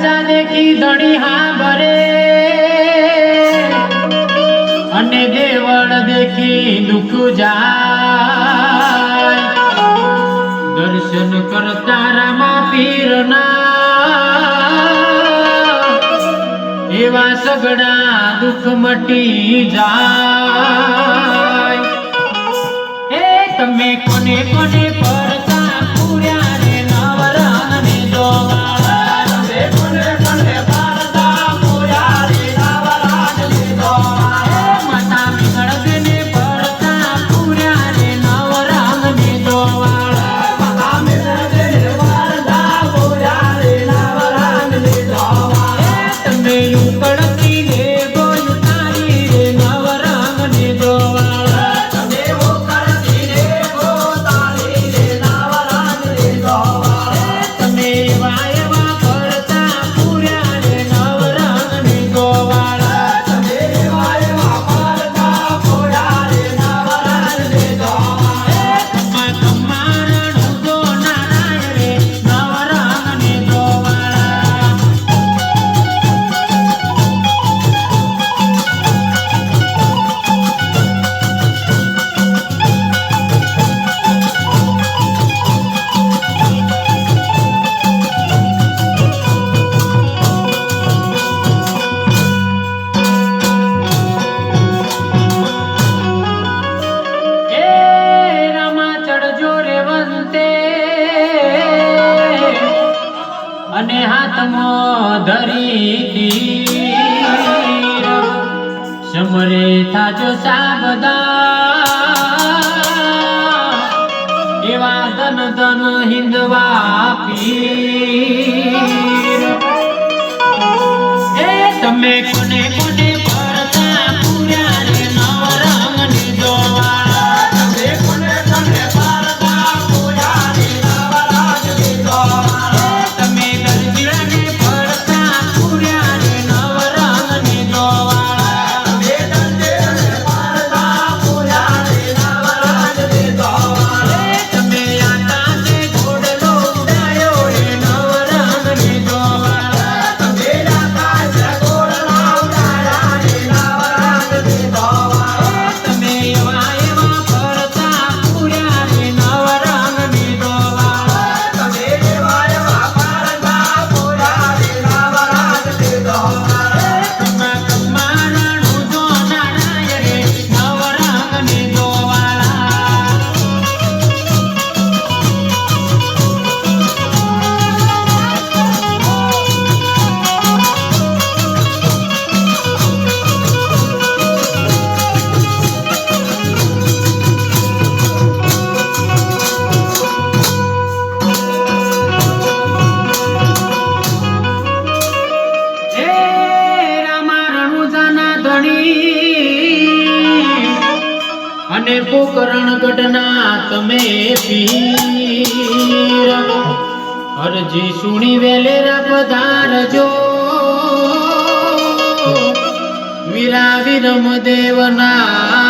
રાજા દેખી ધણી હા ભરે અને દેવળ દેખી દુઃખ જાય દર્શન કરતા રામા પીરના એવા સગડા દુઃખ મટી જાય એ તમે કોને કોને પરતા પૂર્યા રે નવરંગ ને જોવા તમે કોને કોને પરતા પૂર્યા રે નવરંગ ને જોવા માતા મિગળ ને પરતા પૂર્યા રે નવરંગ ને જોવા માતા મિગળ ને પરતા પૂર્યા રે નવરંગ ને જોવા તમે ઉકળતી ને ગોલ તારી રે નવરંગ ને જોવા તમે ઉકળતી ને ગોલ તારી રે નવરંગ ને જોવા તમે વાયવા કરતા પૂર્યા રે નવરંગ ને જોવા તમે વાયવા કરતા પૂર્યા રે નવરંગ ને જોવા કમારણ ઉદો નારાય રે નવરંગ ને જોવા અને હાથમાં ધરી તીર સમરે થાજો સાબદા એવા ધન ધન હિંદવા પીર એ તમે કોને કોને પરતા પૂર્યા રે નવરંગ ને જોવા તમે કોને કોને પરતા પૂર્યા રે નવરંગ ને જોવા અને પોકરણ ગઢના તમે પીર અરજી સુણી વેલેરા પધારજો વીરા વિરમ દેવના